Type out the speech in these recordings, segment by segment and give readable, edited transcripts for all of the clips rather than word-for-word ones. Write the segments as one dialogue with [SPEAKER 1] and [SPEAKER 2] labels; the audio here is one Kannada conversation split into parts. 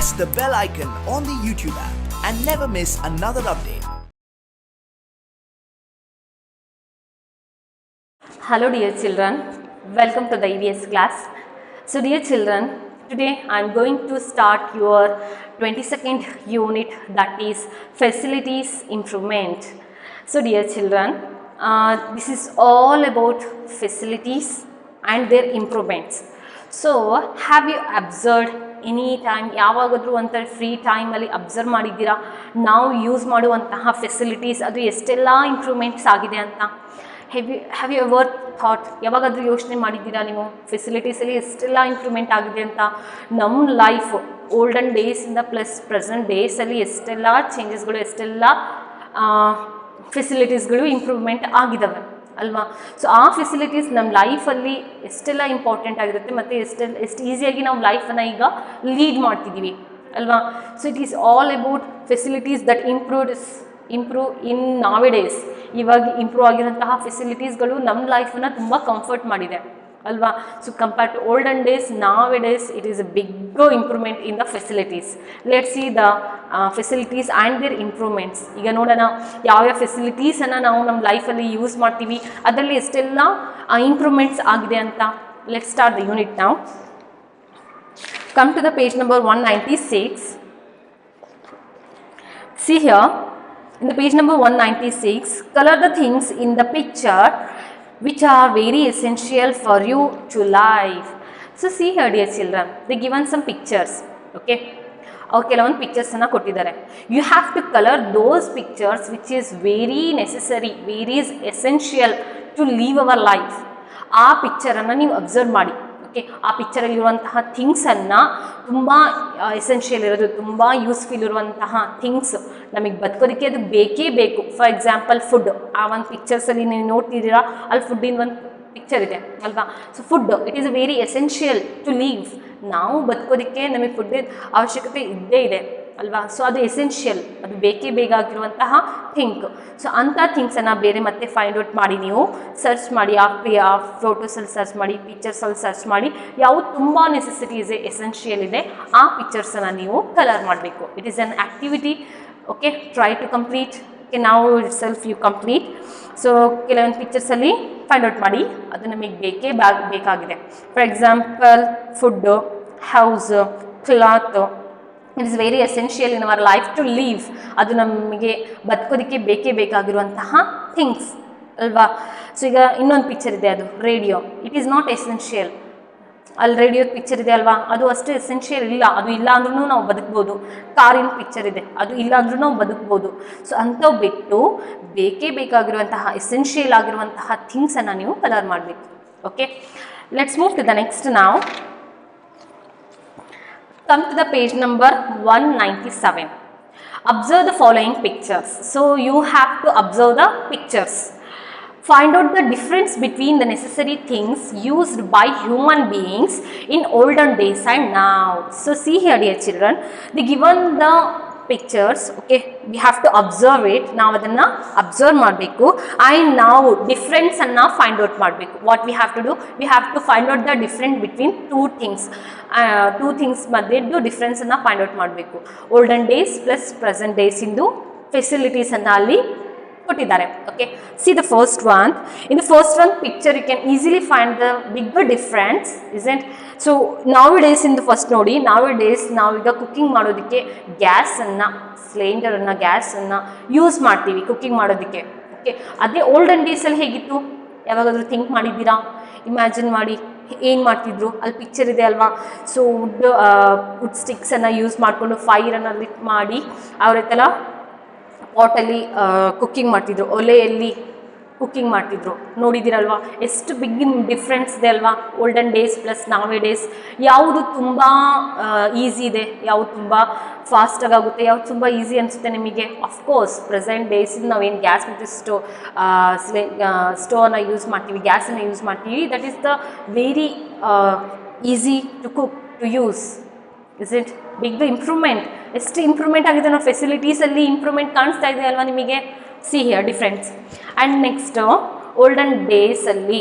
[SPEAKER 1] press the bell icon on the YouTube app and never miss another update.
[SPEAKER 2] Hello dear children, welcome to the EVS class. So dear children, today I am going to start your 22nd unit, that is facilities improvement. So dear children, this is all about facilities and their improvements. So have you observed any time ಯಾವಾಗಾದರೂ ಒಂಥರ ಫ್ರೀ ಟೈಮಲ್ಲಿ ಅಬ್ಸರ್ವ್ ಮಾಡಿದ್ದೀರಾ ನಾವು ಯೂಸ್ ಮಾಡುವಂತಹ ಫೆಸಿಲಿಟೀಸ್ ಅದು ಎಷ್ಟೆಲ್ಲ ಇಂಪ್ರೂವ್ಮೆಂಟ್ಸ್ ಆಗಿದೆ ಅಂತ? ಹ್ಯಾವ್ ಯು ಎವರ್ ಥಾಟ್, ಯಾವಾಗಾದರೂ ಯೋಚನೆ ಮಾಡಿದ್ದೀರಾ ನೀವು ಫೆಸಿಲಿಟೀಸಲ್ಲಿ ಎಷ್ಟೆಲ್ಲ ಇಂಪ್ರೂವ್ಮೆಂಟ್ ಆಗಿದೆ ಅಂತ? ನಮ್ಮ ಲೈಫ್ ಓಲ್ಡನ್ ಡೇಸಿಂದ ಪ್ಲಸ್ ಪ್ರೆಸೆಂಟ್ ಡೇಸಲ್ಲಿ ಎಷ್ಟೆಲ್ಲ ಚೇಂಜಸ್ಗಳು, ಎಷ್ಟೆಲ್ಲ ಫೆಸಿಲಿಟೀಸ್ಗಳು ಇಂಪ್ರೂವ್ಮೆಂಟ್ ಆಗಿದ್ದಾವೆ ಅಲ್ವಾ? ಸೊ ಆ ಫೆಸಿಲಿಟೀಸ್ ನಮ್ಮ ಲೈಫಲ್ಲಿ ಎಷ್ಟೆಲ್ಲ ಇಂಪಾರ್ಟೆಂಟ್ ಆಗಿರುತ್ತೆ ಮತ್ತು ಎಷ್ಟು ಈಸಿಯಾಗಿ ನಾವು ಲೈಫನ್ನು ಈಗ ಲೀಡ್ ಮಾಡ್ತಿದ್ದೀವಿ ಅಲ್ವಾ? So it is all about facilities that improve in nowadays. ಇವಾಗ ಇಂಪ್ರೂವ್ ಆಗಿರೋಂತಹ ಫೆಸಿಲಿಟೀಸ್ಗಳು ನಮ್ಮ ಲೈಫನ್ನು ತುಂಬ ಕಂಫರ್ಟ್ ಮಾಡಿದೆ ಅಲ್ವಾ? So compare to olden days, nowadays it is a big improvement in the facilities. Let's see the facilities and their improvements. ಈಗ ನೋಡೋಣ ಯಾವ್ಯಾವ ಫೆಸಿಲಿಟೀಸನ್ನು ನಾವು ನಮ್ಮ ಲೈಫಲ್ಲಿ ಯೂಸ್ ಮಾಡ್ತೀವಿ, ಅದರಲ್ಲಿ ಎಷ್ಟೆಲ್ಲ ಇಂಪ್ರೂವ್ಮೆಂಟ್ಸ್ ಆಗಿದೆ ಅಂತ. Let's start the unit now. Come to the page number 196. See here, in the page number 196, color the things in the picture which are very essential for you to live. So see here dear children, they given some pictures, okay? ಅವ್ರು ಕೆಲವೊಂದು ಪಿಕ್ಚರ್ಸನ್ನು ಕೊಟ್ಟಿದ್ದಾರೆ. You have to colour those pictures which is very necessary, very is essential to live our life. ಆ ಪಿಕ್ಚರನ್ನು ನೀವು ಅಬ್ಸರ್ವ್ ಮಾಡಿ, ಓಕೆ? ಆ ಪಿಕ್ಚರಲ್ಲಿರುವಂತಹ ಥಿಂಗ್ಸನ್ನು ತುಂಬ ಎಸೆನ್ಷಿಯಲ್ ಇರೋದು, ತುಂಬ ಯೂಸ್ಫುಲ್ ಇರುವಂತಹ ಥಿಂಗ್ಸ್ ನಮಗೆ ಬದುಕೋದಕ್ಕೆ ಅದು ಬೇಕೇ ಬೇಕು. For example food. ಆ ಒಂದು ಪಿಕ್ಚರ್ಸಲ್ಲಿ ನೀವು ನೋಡ್ತಿದ್ದೀರಾ, ಅಲ್ಲಿ ಫುಡ್ಡಿನ ಒಂದು ಪಿಕ್ಚರ್ ಇದೆ ಅಲ್ವಾ? So food it is very essential to live. ನಾವು ಬದುಕೋದಕ್ಕೆ ನಮಗೆ ಫುಡ್ಡಿನ ಅವಶ್ಯಕತೆ ಇದ್ದೇ ಇದೆ ಅಲ್ವಾ? ಸೊ ಅದು ಎಸೆನ್ಷಿಯಲ್, ಅದು ಬೇಕೇ ಬೇಕಾಗಿರುವಂತಹ ಥಿಂಕ್. ಸೊ ಅಂಥ ಥಿಂಗ್ಸನ್ನು ಬೇರೆ ಮತ್ತೆ ಫೈಂಡ್ ಔಟ್ ಮಾಡಿ ನೀವು ಸರ್ಚ್ ಮಾಡಿ, ಆ ಫೋಟೋಸಲ್ಲಿ ಸರ್ಚ್ ಮಾಡಿ, ಪಿಕ್ಚರ್ಸಲ್ಲಿ ಸರ್ಚ್ ಮಾಡಿ, ಯಾವುದು ತುಂಬ ನೆಸೆಸಿಟಿ ಇದೆ, ಎಸೆನ್ಷಿಯಲ್ ಇದೆ, ಆ ಪಿಕ್ಚರ್ಸನ್ನು ನೀವು ಕಲರ್ ಮಾಡಬೇಕು. It is an activity, okay? Try to complete. Okay, ನಾವು itself you complete. So ಕೆಲವೊಂದು ಪಿಕ್ಚರ್ಸಲ್ಲಿ ಫೈಂಡ್ ಔಟ್ ಮಾಡಿ, ಅದು ನಮಗೆ ಬೇಕಾಗಿದೆ. For example food, house, cloth, it is very essential in our life to live. ಅದು ನಮಗೆ ಬದುಕೋದಕ್ಕೆ ಬೇಕಾಗಿರುವಂತಹ ಥಿಂಗ್ಸ್ ಅಲ್ವಾ? ಸೊ ಈಗ ಇನ್ನೊಂದು ಪಿಕ್ಚರ್ ಇದೆ, ಅದು radio. It is not essential. ಅಲ್ಲಿ ರೇಡಿಯೋದ ಪಿಕ್ಚರ್ ಇದೆ ಅಲ್ವಾ, ಅದು ಅಷ್ಟು ಎಸೆನ್ಷಿಯಲ್ ಇಲ್ಲ, ಅದು ಇಲ್ಲ ಅಂದ್ರೂ ನಾವು ಬದುಕ್ಬೋದು. ಕಾರಿನ ಪಿಕ್ಚರ್ ಇದೆ, ಅದು ಇಲ್ಲ ಅಂದ್ರೂ ನಾವು ಬದುಕ್ಬೋದು. ಸೊ ಅಂಥವು ಬಿಟ್ಟು ಬೇಕಾಗಿರುವಂತಹ ಎಸೆನ್ಷಿಯಲ್ ಆಗಿರುವಂತಹ ಥಿಂಗ್ಸನ್ನು ನೀವು ಕಲರ್ ಮಾಡಬೇಕು. Okay, let's move to the next ನಾವು. Come to the page number 197. Observe the following pictures. So you have to observe the pictures. Find out the difference between the necessary things used by human beings in olden days and now. So see here dear children, they given the pictures, okay? We have to observe it. ನಾವು ಅದನ್ನು ಅಬ್ಸರ್ವ್ ಮಾಡಬೇಕು ಆ್ಯಂಡ್ ನಾವು ಡಿಫ್ರೆನ್ಸನ್ನು ಫೈಂಡ್ ಔಟ್ ಮಾಡಬೇಕು. What we have to do, we have to find out the different between two things ಮಧ್ಯೆದ್ದು ಡಿಫ್ರೆನ್ಸನ್ನು ಫೈಂಡ್ ಔಟ್ ಮಾಡಬೇಕು. ಓಲ್ಡನ್ ಡೇಸ್ ಪ್ಲಸ್ ಪ್ರೆಸೆಂಟ್ ಡೇಸಿಂದು ಫೆಸಿಲಿಟೀಸನ್ನು ಅಲ್ಲಿ ಕೊಟ್ಟಿದ್ದಾರೆ. Okay, see the first one. In the first one picture you can easily find the bigger difference, isn't? So nowadays ಇಂದು ಫಸ್ಟ್ ನೋಡಿ, ನಾವಿಡೇಸ್ ನಾವೀಗ ಕುಕ್ಕಿಂಗ್ ಮಾಡೋದಕ್ಕೆ ಗ್ಯಾಸನ್ನು ಯೂಸ್ ಮಾಡ್ತೀವಿ ಕುಕ್ಕಿಂಗ್ ಮಾಡೋದಕ್ಕೆ. ಓಕೆ, ಅದೇ ಓಲ್ಡನ್ ಡೇಸಲ್ಲಿ ಹೇಗಿತ್ತು? ಯಾವಾಗಾದರೂ ಥಿಂಕ್ ಮಾಡಿದ್ದೀರಾ? ಇಮ್ಯಾಜಿನ್ ಮಾಡಿ ಏನು ಮಾಡ್ತಿದ್ರು? ಅಲ್ಲಿ ಪಿಕ್ಚರ್ ಇದೆ ಅಲ್ವಾ? ಸೊ ವುಡ್ ಸ್ಟಿಕ್ಸನ್ನು ಯೂಸ್ ಮಾಡಿಕೊಂಡು ಫೈರನ್ನು ಲಿಟ್ ಮಾಡಿ ಅವರೆಲ್ಲ ಪಾಟಲ್ಲಿ ಕುಕ್ಕಿಂಗ್ ಮಾಡ್ತಿದ್ರು, ಒಲೆಯಲ್ಲಿ ಕುಕ್ಕಿಂಗ್ ಮಾಡ್ತಿದ್ರು. ನೋಡಿದ್ದೀರಲ್ವಾ ಎಷ್ಟು ಬಿಗ್ ಡಿಫ್ರೆನ್ಸ್ ಇದೆ ಅಲ್ವಾ? ಓಲ್ಡನ್ ಡೇಸ್ ಪ್ಲಸ್ ನಾವೇ ಡೇಸ್. ಯಾವುದು ತುಂಬ ಈಸಿ ಇದೆ, ಯಾವುದು ತುಂಬ ಫಾಸ್ಟಾಗಿ ಆಗುತ್ತೆ, ಯಾವುದು ತುಂಬ ಈಸಿ ಅನಿಸುತ್ತೆ ನಿಮಗೆ? ಅಫ್ಕೋರ್ಸ್ ಪ್ರೆಸೆಂಟ್ ಡೇಸಿಂದ ನಾವೇನು ಗ್ಯಾಸ್ ಮತ್ತು ಸ್ಟೋವನ್ನ ಯೂಸ್ ಮಾಡ್ತೀವಿ, ಗ್ಯಾಸನ್ನು ಯೂಸ್ ಮಾಡ್ತೀವಿ. That is the very easy to cook, to use. Is it big improvement? ಎಷ್ಟು ಇಂಪ್ರೂವ್ಮೆಂಟ್ ಆಗಿದೆ ನಾವು ಫೆಸಿಲಿಟೀಸಲ್ಲಿ, ಇಂಪ್ರೂವ್ಮೆಂಟ್ ಕಾಣಿಸ್ತಾ ಇದೆ ಅಲ್ವಾ ನಿಮಗೆ? See here difference. And next olden ಡೇಸಲ್ಲಿ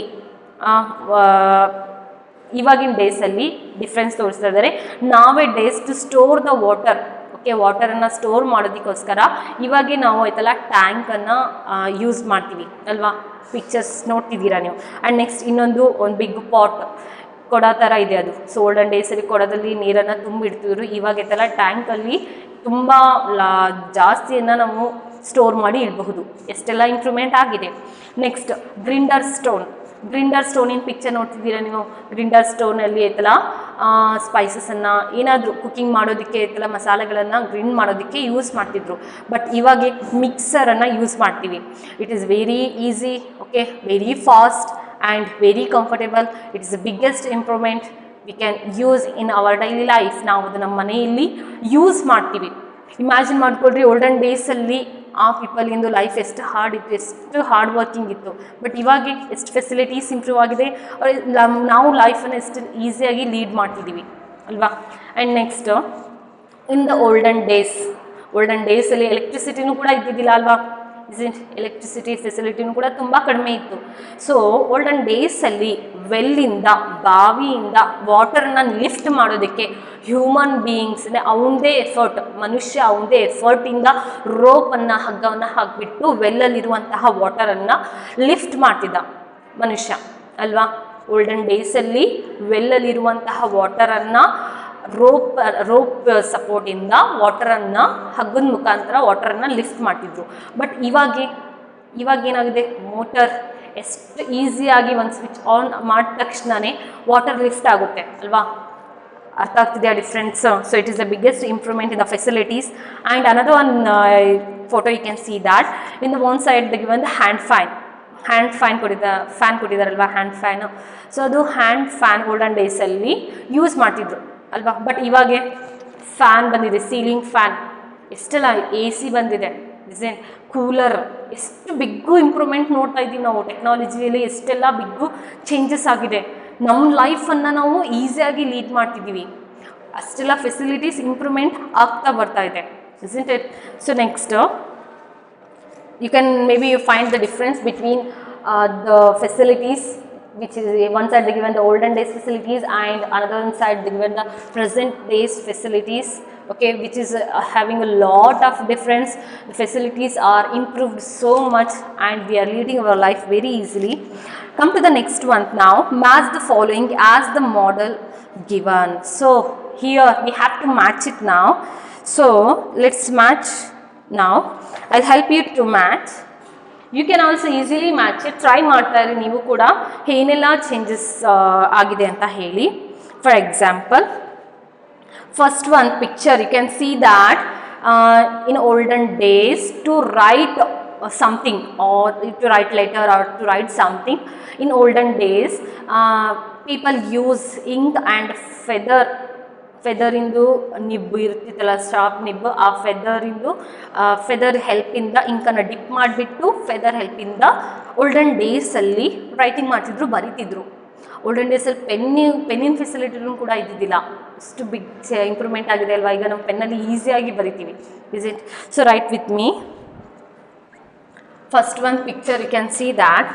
[SPEAKER 2] ಇವಾಗಿನ ಡೇಸಲ್ಲಿ ಡಿಫ್ರೆನ್ಸ್ ತೋರಿಸ್ತಾ ಇದ್ದಾರೆ. Nowadays to store the water, okay, ವಾಟರನ್ನು ಸ್ಟೋರ್ ಮಾಡೋದಕ್ಕೋಸ್ಕರ ಇವಾಗೆ ನಾವು ಆಯ್ತಲ್ಲ ಟ್ಯಾಂಕನ್ನು ಯೂಸ್ ಮಾಡ್ತೀವಿ ಅಲ್ವಾ. ಪಿಕ್ಚರ್ಸ್ ನೋಡ್ತಿದ್ದೀರಾ ನೀವು. ಆ್ಯಂಡ್ ನೆಕ್ಸ್ಟ್ ಇನ್ನೊಂದು ಒಂದು ಬಿಗ್ ಪಾಟ್ ಕೊಡ ಥರ ಇದೆ ಅದು. ಸೊ ಓಲ್ಡನ್ ಡೇಸಲ್ಲಿ ಕೊಡದಲ್ಲಿ ನೀರನ್ನು ತುಂಬಿಡ್ತಿದ್ರು. ಇವಾಗ ಆಯ್ತಲ್ಲ ಟ್ಯಾಂಕಲ್ಲಿ ತುಂಬ ಜಾಸ್ತಿಯನ್ನು ನಾವು ಸ್ಟೋರ್ ಮಾಡಿ ಇಡಬಹುದು. ಎಷ್ಟೆಲ್ಲ ಇಂಪ್ರೂವ್ಮೆಂಟ್ ಆಗಿದೆ. Next grinder stone. ಗ್ರಿಂಡರ್ ಸ್ಟೋನಿನ ಪಿಕ್ಚರ್ ನೋಡ್ತಿದ್ದೀರಾ ನೀವು. ಗ್ರಿಂಡರ್ ಸ್ಟೋನಲ್ಲಿ ಐತಲ್ಲ ಸ್ಪೈಸಸನ್ನು ಏನಾದರೂ ಕುಕ್ಕಿಂಗ್ ಮಾಡೋದಕ್ಕೆ ಐತಲ್ಲ ಮಸಾಲೆಗಳನ್ನು ಗ್ರಿಂಡ್ ಮಾಡೋದಕ್ಕೆ ಯೂಸ್ ಮಾಡ್ತಿದ್ರು. ಬಟ್ ಇವಾಗ ಮಿಕ್ಸರನ್ನು ಯೂಸ್ ಮಾಡ್ತೀವಿ. It is very easy, okay, very fast and very comfortable. It is the biggest improvement we can use in our daily life. ನಾವು ಅದು ನಮ್ಮ ಮನೆಯಲ್ಲಿ ಯೂಸ್ ಮಾಡ್ತೀವಿ. ಇಮ್ಯಾಜಿನ್ ಮಾಡ್ಕೊಳ್ರಿ, ಓಲ್ಡನ್ ಡೇಸಲ್ಲಿ ಆ ಪೀಪಲಿಂದು ಲೈಫ್ ಎಷ್ಟು ಹಾರ್ಡ್ ಇತ್ತು, ಎಷ್ಟು ಹಾರ್ಡ್ ವರ್ಕಿಂಗ್ ಇತ್ತು. ಬಟ್ ಇವಾಗ ಎಷ್ಟು ಫೆಸಿಲಿಟೀಸ್ ಇಂಪ್ರೂವ್ ಆಗಿದೆ, ನಾವು ಲೈಫನ್ನು ಎಷ್ಟು ಈಸಿಯಾಗಿ ಲೀಡ್ ಮಾಡ್ತಿದ್ದೀವಿ ಅಲ್ವಾ. And next in the olden ಡೇಸಲ್ಲಿ ಎಲೆಕ್ಟ್ರಿಸಿಟಿನೂ ಕೂಡ ಇದ್ದಿದ್ದಿಲ್ಲ ಅಲ್ವಾ. ಎಲೆಕ್ಟ್ರಿಸಿಟಿ ಫೆಸಿಲಿಟಿನೂ ಕೂಡ ತುಂಬ ಕಡಿಮೆ ಇತ್ತು. ಸೊ ಓಲ್ಡನ್ ಡೇಸಲ್ಲಿ ವೆಲ್ಲಿಂದ, ಬಾವಿಯಿಂದ ವಾಟರನ್ನು ಲಿಫ್ಟ್ ಮಾಡೋದಕ್ಕೆ ಹ್ಯೂಮನ್ ಬೀಯಿಂಗ್ಸ್ ಅವನದೇ ಎಫರ್ಟ್, ಮನುಷ್ಯ ಅವನದೇ ಎಫರ್ಟಿಂದ ರೋಪನ್ನು, ಹಗ್ಗವನ್ನು ಹಾಕಿಬಿಟ್ಟು ವೆಲ್ಲಲ್ಲಿರುವಂತಹ ವಾಟರನ್ನು ಲಿಫ್ಟ್ ಮಾಡ್ತಿದ್ದ ಮನುಷ್ಯ ಅಲ್ವಾ. ಓಲ್ಡನ್ ಡೇಸಲ್ಲಿ ವೆಲ್ಲಲ್ಲಿರುವಂತಹ ವಾಟರನ್ನು ರೋಪ್ ಸಪೋರ್ಟಿಂದ ವಾಟರನ್ನು, ಹಗ್ಗದ ಮುಖಾಂತರ ವಾಟರನ್ನು ಲಿಫ್ಟ್ ಮಾಡ್ತಿದ್ರು. ಬಟ್ ಇವಾಗ ಏನಾಗಿದೆ, ಮೋಟರ್ ಎಷ್ಟು ಈಸಿಯಾಗಿ ಒಂದು ಸ್ವಿಚ್ ಆನ್ ಮಾಡಿದ ತಕ್ಷಣವೇ ವಾಟರ್ ಲಿಫ್ಟ್ ಆಗುತ್ತೆ ಅಲ್ವಾ. ಅರ್ಥ ಆಗ್ತಿದೆಯಾ difference. So it is the biggest improvement in the facilities. And another one photo you can see that in the one side the given the hand fan ಕೊಟ್ಟಿದ್ದಾರಲ್ವಾ, ಹ್ಯಾಂಡ್ ಫ್ಯಾನು. ಸೊ ಅದು ಹ್ಯಾಂಡ್ ಫ್ಯಾನ್ ಓಲ್ಡನ್ ಡೇಸಲ್ಲಿ ಯೂಸ್ ಮಾಡ್ತಿದ್ರು ಅಲ್ವಾ. ಬಟ್ ಇವಾಗ ಫ್ಯಾನ್ ಬಂದಿದೆ, ಸೀಲಿಂಗ್ ಫ್ಯಾನ್, ಎಷ್ಟೆಲ್ಲ AC ಬಂದಿದೆ, ಡಿಸೈನ್ ಕೂಲರ್, ಎಷ್ಟು ಬಿಗ್ಗು ಇಂಪ್ರೂವ್ಮೆಂಟ್ ನೋಡ್ತಾ ಇದ್ದೀವಿ ನಾವು. ಟೆಕ್ನಾಲಜಿಯಲ್ಲಿ ಎಷ್ಟೆಲ್ಲ ಬಿಗ್ಗು ಚೇಂಜಸ್ ಆಗಿದೆ. ನಮ್ಮ ಲೈಫನ್ನು ನಾವು ಈಸಿಯಾಗಿ ಲೀಡ್ ಮಾಡ್ತಿದ್ದೀವಿ. ಅಷ್ಟೆಲ್ಲ ಫೆಸಿಲಿಟೀಸ್ ಇಂಪ್ರೂವ್ಮೆಂಟ್ ಆಗ್ತಾ ಬರ್ತಾ ಇದೆ, isn't it. So next you can maybe you find the difference between the facilities, which is one side they given the olden days facilities and another side they given the present days facilities, okay, which is having a lot of difference. The facilities are improved so much and we are leading our life very easily. Come to the next one now. Match the following as the model given. So here we have to match it now. So let's match now. I'll help you to match. You can also easily match it. Try ಮಾಡ್ತಾ ಇರಿ ನೀವು ಕೂಡ ಏನೆಲ್ಲ ಚೇಂಜಸ್ ಆಗಿದೆ ಅಂತ ಹೇಳಿ. For example, first one picture you can see that in olden days to write something or to write letter or to write something, in olden days people use ink and ಫೆದರಿಂದು ನಿಬ್ಬು ಇರ್ತಿತ್ತಲ್ಲ, ಶಾರ್ಪ್ ನಿಬ್ಬು, ಆ ಫೆದರ್ ಹೆಲ್ಪಿಂದ ಇಂಕನ್ನು ಡಿಪ್ ಮಾಡಿಬಿಟ್ಟು ಫೆದರ್ ಹೆಲ್ಪಿಂದ ಓಲ್ಡನ್ ಡೇಸಲ್ಲಿ ರೈಟಿಂಗ್ ಮಾಡ್ತಿದ್ರು, ಬರೀತಿದ್ರು. ಓಲ್ಡನ್ ಡೇಸಲ್ಲಿ ಪೆನ್ನಿನ ಫೆಸಿಲಿಟಿನೂ ಕೂಡ ಇದ್ದಿದ್ದಿಲ್ಲ. ಅಷ್ಟು ಬಿಗ್ ಇಂಪ್ರೂವ್ಮೆಂಟ್ ಆಗಿದೆ ಅಲ್ವಾ. ಈಗ ನಾವು ಪೆನ್ನಲ್ಲಿ ಈಸಿಯಾಗಿ ಬರಿತೀವಿ, is it. So write with me. First one picture you can see that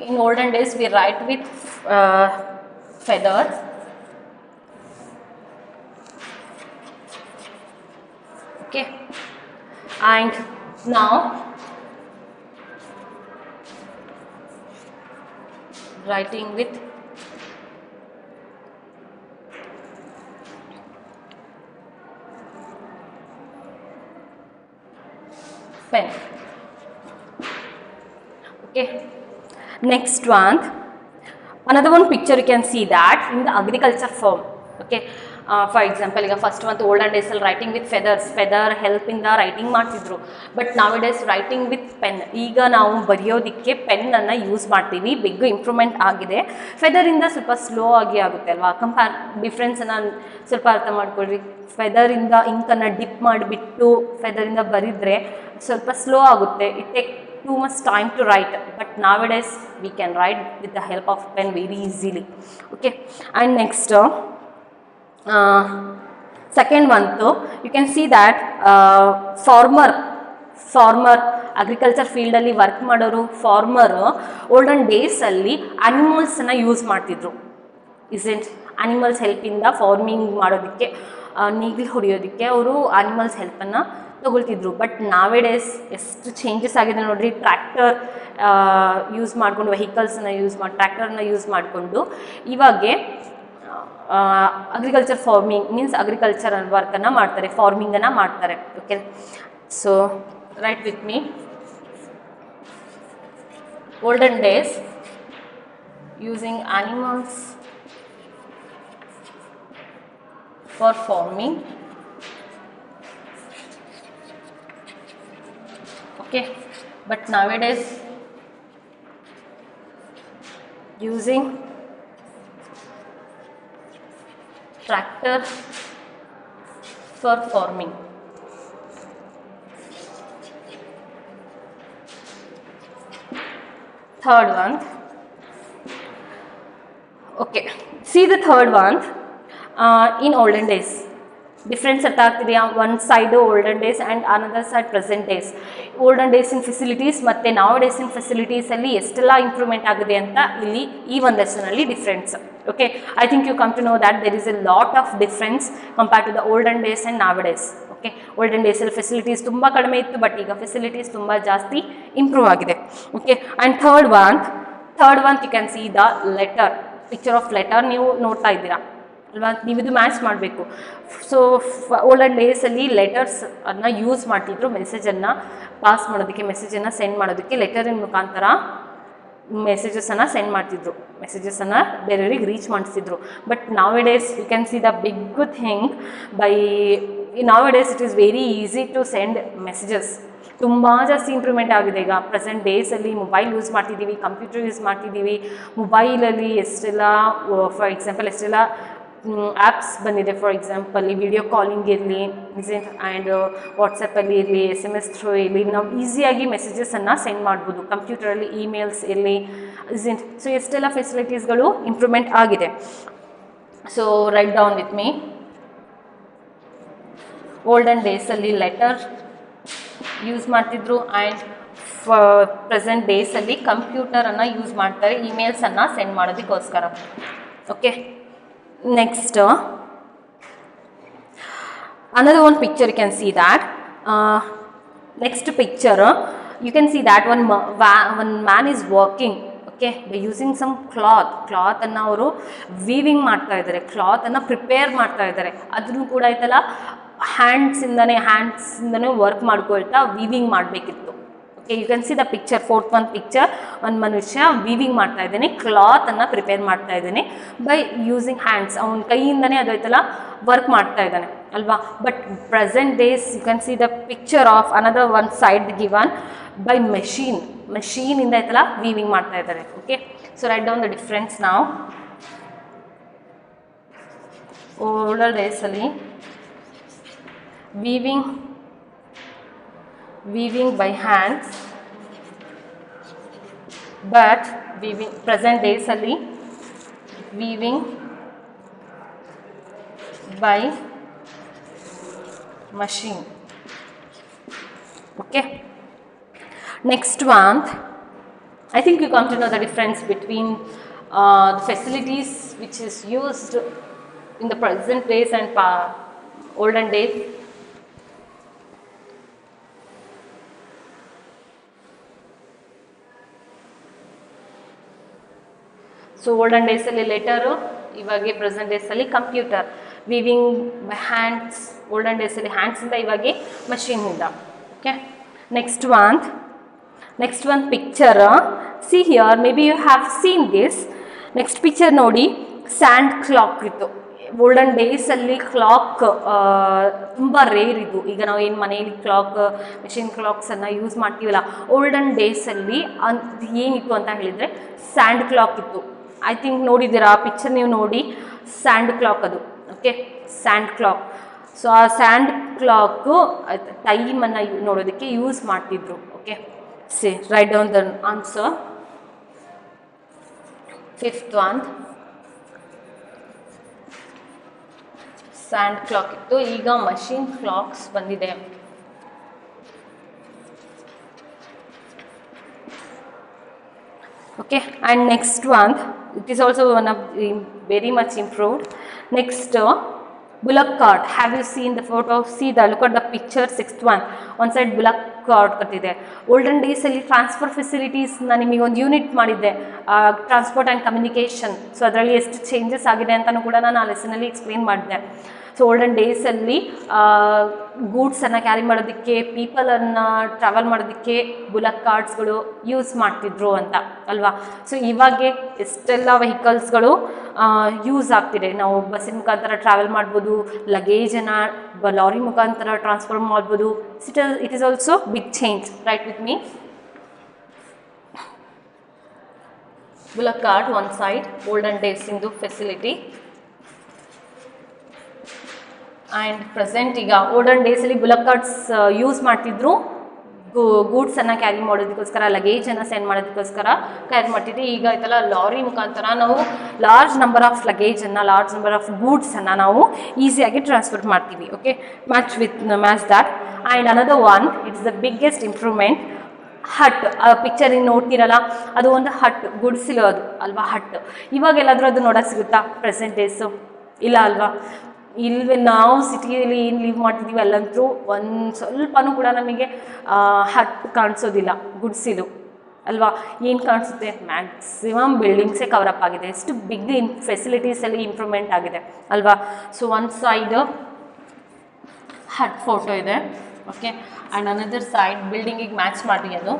[SPEAKER 2] in olden days we write with feathers, okay, and now writing with pen, okay. Next one, another one picture you can see that in the agriculture farm, okay. For example, ಈಗ ಫಸ್ಟ್ ಒಂದು ಓಲ್ಡನ್ ಡೇಸಲ್ಲಿ ರೈಟಿಂಗ್ ವಿತ್ ಫೆದರ್ ಹೆಲ್ಪಿಂದ ರೈಟಿಂಗ್ ಮಾಡ್ತಿದ್ರು. ಬಟ್ ನಾವ್ ಡೇಸ್ ರೈಟಿಂಗ್ ವಿತ್ ಪೆನ್. ಈಗ ನಾವು ಬರೆಯೋದಕ್ಕೆ ಪೆನ್ನನ್ನು ಯೂಸ್ ಮಾಡ್ತೀವಿ. ಬಿಗ್ ಇಂಪ್ರೂವ್ಮೆಂಟ್ ಆಗಿದೆ. ಫೆದರಿಂದ ಸ್ವಲ್ಪ ಸ್ಲೋ ಆಗಿ ಆಗುತ್ತೆ ಅಲ್ವಾ. ಡಿಫ್ರೆನ್ಸನ್ನು ಸ್ವಲ್ಪ ಅರ್ಥ ಮಾಡ್ಕೊಳ್ರಿ. ಫೆದರಿಂದ ಇಂಕನ್ನು ಡಿಪ್ ಮಾಡಿಬಿಟ್ಟು ಫೆದರಿಂದ ಬರೆದ್ರೆ ಸ್ವಲ್ಪ ಸ್ಲೋ ಆಗುತ್ತೆ. It take too much time to write, but nowadays we can write with the help of pen very easily, okay. And next second one though, you can see that farmer agriculture ಫೀಲ್ಡಲ್ಲಿ ವರ್ಕ್ ಮಾಡೋರು ಫಾರ್ಮರು ಓಲ್ಡನ್ ಡೇಸಲ್ಲಿ ಅನಿಮಲ್ಸನ್ನು ಯೂಸ್ ಮಾಡ್ತಿದ್ರು. ಇಸೆಂಟ್ ಅನಿಮಲ್ಸ್ ಹೆಲ್ಪಿಂದ ಫಾರ್ಮಿಂಗ್ ಮಾಡೋದಕ್ಕೆ, ನೇಗಿಲು ಹೊಡೆಯೋದಕ್ಕೆ ಅವರು ಅನಿಮಲ್ಸ್ ಹೆಲ್ಪನ್ನು ತಗೊಳ್ತಿದ್ರು. ಬಟ್ ನಾವೇ ಡೇಸ್ ಎಷ್ಟು ಚೇಂಜಸ್ ಆಗಿದೆ ನೋಡ್ರಿ. ಟ್ರ್ಯಾಕ್ಟರ್ ಯೂಸ್ ಮಾಡಿಕೊಂಡು ವೆಹಿಕಲ್ಸನ್ನು ಟ್ರ್ಯಾಕ್ಟರ್ನ ಯೂಸ್ ಮಾಡಿಕೊಂಡು ಇವಾಗೆ ಅಗ್ರಿಕಲ್ಚರ್ ಫಾರ್ಮಿಂಗ್ ಮೀನ್ಸ್ ಅಗ್ರಿಕಲ್ಚರ್ ವರ್ಕನ್ನು ಮಾಡ್ತಾರೆ, ಫಾರ್ಮಿಂಗನ್ನು ಮಾಡ್ತಾರೆ. Okay, so write with me. Olden days using animals for farming. Okay, but nowadays using tractor for farming. Third one. Okay, see the third one. In olden days, difference ಅರ್ಥ ಆಗ್ತಿದೆಯಾ? One side olden days and another side present days. Olden ಡೇಸಿನ ಫೆಸಿಲಿಟೀಸ್ ಮತ್ತು ನಾವು ಡೇಸಿನ ಫೆಸಿಲಿಟೀಸಲ್ಲಿ ಎಷ್ಟೆಲ್ಲ ಇಂಪ್ರೂವ್ಮೆಂಟ್ ಆಗಿದೆ ಅಂತ ಇಲ್ಲಿ ಈ ಒಂದು ಲೆಸನಲ್ಲಿ difference. Okay, I think you come to know that there is a lot of difference compare to the olden days and nowadays. Okay, olden ಡೇಸಲ್ಲಿ ಫೆಸಿಲಿಟೀಸ್ ತುಂಬ ಕಡಿಮೆ ಇತ್ತು, ಬಟ್ ಈಗ ಫೆಸಿಲಿಟೀಸ್ ತುಂಬ ಜಾಸ್ತಿ ಇಂಪ್ರೂವ್ ಆಗಿದೆ. Okay, and third one you can see the letter, picture of letter ನೀವು ನೋಡ್ತಾ ಇದ್ದೀರಾ ಅಲ್ವಾ? ನೀವು ಇದು ಮ್ಯಾಚ್ ಮಾಡಬೇಕು. ಸೊ ಓಲ್ಡನ್ ಡೇಸಲ್ಲಿ ಲೆಟರ್ಸನ್ನು ಯೂಸ್ ಮಾಡ್ತಿದ್ರು, ಮೆಸೇಜನ್ನು ಪಾಸ್ ಮಾಡೋದಕ್ಕೆ, ಮೆಸೇಜನ್ನು ಸೆಂಡ್ ಮಾಡೋದಕ್ಕೆ ಲೆಟರಿನ ಮುಖಾಂತರ ಮೆಸೇಜಸನ್ನು ಸೆಂಡ್ ಮಾಡ್ತಿದ್ರು, ಮೆಸೇಜಸನ್ನು ಬೇರೆಯವ್ರಿಗೆ ರೀಚ್ ಮಾಡಿಸ್ತಿದ್ರು. But nowadays you can see the big thing by nowadays it is very easy to send messages. ತುಂಬ ಜಾಸ್ತಿ ಇಂಪ್ರೂವ್ಮೆಂಟ್ ಆಗಿದೆ. ಈಗ ಪ್ರೆಸೆಂಟ್ ಡೇಸಲ್ಲಿ ಮೊಬೈಲ್ ಯೂಸ್ ಮಾಡ್ತಿದ್ದೀವಿ, ಕಂಪ್ಯೂಟರ್ ಯೂಸ್ ಮಾಡ್ತಿದ್ದೀವಿ. ಮೊಬೈಲಲ್ಲಿ ಎಷ್ಟೆಲ್ಲ ಫಾರ್ ಎಕ್ಸಾಂಪಲ್ ಎಷ್ಟೆಲ್ಲ ಆ್ಯಪ್ಸ್ ಬಂದಿದೆ. ಫಾರ್ ಎಕ್ಸಾಂಪಲ್ ಈ ವಿಡಿಯೋ ಕಾಲಿಂಗ್ ಇರಲಿ ಆ್ಯಂಡ್ ವಾಟ್ಸಪ್ಪಲ್ಲಿ ಇರಲಿ, SMS ಥ್ರೂ ಇರಲಿ, ನಾವು ಈಸಿಯಾಗಿ ಮೆಸೇಜಸನ್ನು ಸೆಂಡ್ ಮಾಡ್ಬೋದು. ಕಂಪ್ಯೂಟರಲ್ಲಿ ಇಮೇಲ್ಸ್ ಇರಲಿ, ಸೊ ಎಷ್ಟೆಲ್ಲ ಫೆಸಿಲಿಟೀಸ್ಗಳು ಇಂಪ್ರೂವ್ಮೆಂಟ್ ಆಗಿದೆ. So write down with me. Olden ಡೇಸಲ್ಲಿ ಲೆಟರ್ ಯೂಸ್ ಮಾಡ್ತಿದ್ರು ಆ್ಯಂಡ್ ಪ್ರೆಸೆಂಟ್ ಡೇಸಲ್ಲಿ ಕಂಪ್ಯೂಟರನ್ನು ಯೂಸ್ ಮಾಡ್ತಾರೆ ಇಮೇಲ್ಸನ್ನು ಸೆಂಡ್ ಮಾಡೋದಕ್ಕೋಸ್ಕರ. Okay, next another one picture you can see that next picture you can see that one man is working, okay, by using some cloth ಅನ್ನು ಅವರು ವೀವಿಂಗ್ ಮಾಡ್ತಾ ಇದ್ದಾರೆ, ಕ್ಲಾತ್ ಅನ್ನು ಪ್ರಿಪೇರ್ ಮಾಡ್ತಾ ಇದ್ದಾರೆ. ಅದನ್ನು ಕೂಡ ಆಯ್ತಲ್ಲ ಹ್ಯಾಂಡ್ಸಿಂದನೇ ವರ್ಕ್ ಮಾಡ್ಕೊಳ್ತಾ ವೀವಿಂಗ್ ಮಾಡಬೇಕಿತ್ತು. Okay, you can see the picture, fourth one picture. ಒಂದು ಮನುಷ್ಯ ವೀವಿಂಗ್ ಮಾಡ್ತಾ ಇದ್ದಾನೆ, ಕ್ಲಾತನ್ನು ಪ್ರಿಪೇರ್ ಮಾಡ್ತಾ ಇದ್ದಾನೆ ಬೈ ಯೂಸಿಂಗ್ ಹ್ಯಾಂಡ್ಸ್. ಅವನ ಕೈಯಿಂದನೇ ಅದು ಆಯ್ತಲ್ಲ ವರ್ಕ್ ಮಾಡ್ತಾ ಇದ್ದಾನೆ ಅಲ್ವಾ? But present days you can see the picture of another one side given by ಮೆಷೀನಿಂದ ಆಯ್ತಲ್ಲ ವೀವಿಂಗ್ ಮಾಡ್ತಾ ಇದ್ದಾರೆ. Okay, so write down the difference ನಾವು. ಓಲ್ಡರ್ ಡೇಸಲ್ಲಿ weaving by hands, but present days ಅಲ್ಲಿ weaving by machine. Okay, next one, I think you come to know the difference between the facilities which is used in the present days and olden days. So olden ಡೇಸಲ್ಲಿ ಲೆಟರು, ಇವಾಗೆ ಪ್ರೆಸೆಂಟ್ ಡೇಸಲ್ಲಿ computer. Weaving by hands olden ಡೇಸಲ್ಲಿ ಹ್ಯಾಂಡ್ಸಿಂದ, ಇವಾಗೆ ಮಷೀನಿಂದ. Okay, next one picture. See here, may be you have seen this. Next picture ನೋಡಿ, ಸ್ಯಾಂಡ್ ಕ್ಲಾಕ್ ಇತ್ತು. ಓಲ್ಡನ್ ಡೇಸಲ್ಲಿ ಕ್ಲಾಕ್ ತುಂಬ ರೇರ್ ಇದು. ಈಗ ನಾವು ಏನು ಮನೆಯಲ್ಲಿ ಮೆಷಿನ್ ಕ್ಲಾಕ್ಸನ್ನು ಯೂಸ್ ಮಾಡ್ತೀವಲ್ಲ, ಓಲ್ಡನ್ ಡೇಸಲ್ಲಿ ಏನಿತ್ತು ಅಂತ ಹೇಳಿದರೆ ಸ್ಯಾಂಡ್ ಕ್ಲಾಕ್ ಇತ್ತು. ಐ ಥಿಂಕ್ ನೋಡಿದ್ದೀರಾ ಆ ಪಿಕ್ಚರ್ ನೀವು ನೋಡಿ, ಸ್ಯಾಂಡ್ ಕ್ಲಾಕ್ ಅದು. Okay, sand clock. ಸೊ ಆ ಸ್ಯಾಂಡ್ ಕ್ಲಾಕು ಟೈಮನ್ನು ನೋಡೋದಕ್ಕೆ ಯೂಸ್ ಮಾಡ್ತಿದ್ರು. Okay, see write down the answer. Fifth one, sand clock ಇತ್ತು, ಈಗ ಮಷೀನ್ ಕ್ಲಾಕ್ಸ್ ಬಂದಿದೆ. Okay, and next one, it is also one of the very much improved. Next, bullock cart. Have you seen the photo? See the look at the picture. Sixth one, one side bullock cart ಕಟ್ಟಿದೆ. Olden days ಅಲ್ಲಿ ಟ್ರಾನ್ಸ್ಫರ್ ಫೆಸಿಲಿಟೀಸ್ ನಾನು ನಿಮಗೆ ಒಂದು ಯೂನಿಟ್ ಮಾಡಿದ್ದೆ, ಟ್ರಾನ್ಸ್ಪೋರ್ಟ್ ಆ್ಯಂಡ್ ಕಮ್ಯುನಿಕೇಷನ್. ಸೊ ಅದರಲ್ಲಿ ಎಷ್ಟು ಚೇಂಜಸ್ ಆಗಿದೆ ಅಂತಲೂ ಕೂಡ ನಾನು ಆ ಲೆಸನಲ್ಲಿ ಎಕ್ಸ್ಪ್ಲೇನ್ ಮಾಡಿದೆ. ಸೊ ಓಲ್ಡನ್ ಡೇಸಲ್ಲಿ ಗೂಡ್ಸನ್ನು ಕ್ಯಾರಿ ಮಾಡೋದಕ್ಕೆ, ಪೀಪಲನ್ನು ಟ್ರಾವೆಲ್ ಮಾಡೋದಕ್ಕೆ ಬುಲಕ್ ಕಾರ್ಟ್ಸ್ಗಳು ಯೂಸ್ ಮಾಡ್ತಿದ್ರು ಅಂತ ಅಲ್ವಾ. ಸೊ ಇವಾಗೆ ಎಷ್ಟೆಲ್ಲ ವೆಹಿಕಲ್ಸ್ಗಳು ಯೂಸ್ ಆಗ್ತಿದೆ. ನಾವು ಬಸ್ಸಿನ ಮುಖಾಂತರ ಟ್ರಾವೆಲ್ ಮಾಡ್ಬೋದು, ಲಗೇಜನ್ನು ಲಾರಿ ಮುಖಾಂತರ ಟ್ರಾನ್ಸ್ಫರ್ ಮಾಡ್ಬೋದು. It is also big change, right with me. Bullock cart one side, olden days ಇಂದು ಫೆಸಿಲಿಟಿ. ಆ್ಯಂಡ್ ಪ್ರೆಸೆಂಟ್ ಈಗ ಓಲ್ಡನ್ ಡೇಸಲ್ಲಿ ಬುಲಕ್ ಕಾರ್ಟ್ಸ್ ಯೂಸ್ ಮಾಡ್ತಿದ್ರು ಗೂಡ್ಸನ್ನು ಕ್ಯಾರಿ ಮಾಡೋದಕ್ಕೋಸ್ಕರ, ಲಗೇಜನ್ನು ಸೆಂಡ್ ಮಾಡೋದಕ್ಕೋಸ್ಕರ ಕ್ಯಾರಿ ಮಾಡ್ತಿದ್ವಿ. ಈಗ ಆಯ್ತಲ್ಲ ಲಾರಿ ಮುಖಾಂತರ ನಾವು ಲಾರ್ಜ್ ನಂಬರ್ ಆಫ್ ಲಗೇಜನ್ನು, ಲಾರ್ಜ್ ನಂಬರ್ ಆಫ್ ಗೂಡ್ಸನ್ನು ನಾವು ಈಸಿಯಾಗಿ ಟ್ರಾನ್ಸ್ಫರ್ ಮಾಡ್ತೀವಿ. Okay, match that. And another one, it's the biggest improvement, hut. Picture ನೋಡ್ತಿರಲ್ಲ, ಅದು ಒಂದು ಹಟ್, ಗುಡಿಸಿಲೋದು ಅಲ್ವಾ ಹಟ್. ಇವಾಗೆಲ್ಲಾದರೂ ಅದು ನೋಡೋಕೆ ಸಿಗುತ್ತಾ ಪ್ರೆಸೆಂಟ್ ಡೇಸು? ಇಲ್ಲ ಅಲ್ವಾ. ಇಲ್ವೇ ನಾವು ಸಿಟಿಯಲ್ಲಿ ಏನು ಲೀವ್ ಮಾಡ್ತಿದ್ದೀವಿ ಅಲ್ಲಂತೂ ಒಂದು ಸ್ವಲ್ಪನೂ ಕೂಡ ನಮಗೆ ಹಟ್ ಕಾಣಿಸೋದಿಲ್ಲ, ಗುಡಿಸಿಲು ಅಲ್ವಾ. ಏನು ಕಾಣಿಸುತ್ತೆ, ಮ್ಯಾಕ್ಸಿಮಮ್ ಬಿಲ್ಡಿಂಗ್ಸೇ ಕವರಪ್ ಆಗಿದೆ. ಎಷ್ಟು ಬಿಗ್ ಫೆಸಿಲಿಟೀಸಲ್ಲಿ ಇಂಪ್ರೂವ್ಮೆಂಟ್ ಆಗಿದೆ ಅಲ್ವಾ. So one side hut photo ಇದೆ, ಓಕೆ. ಆ್ಯಂಡ್ ಅನದರ್ ಸೈಡ್ ಬಿಲ್ಡಿಂಗಿಗೆ ಮ್ಯಾಚ್ ಮಾಡಿ ಅದು.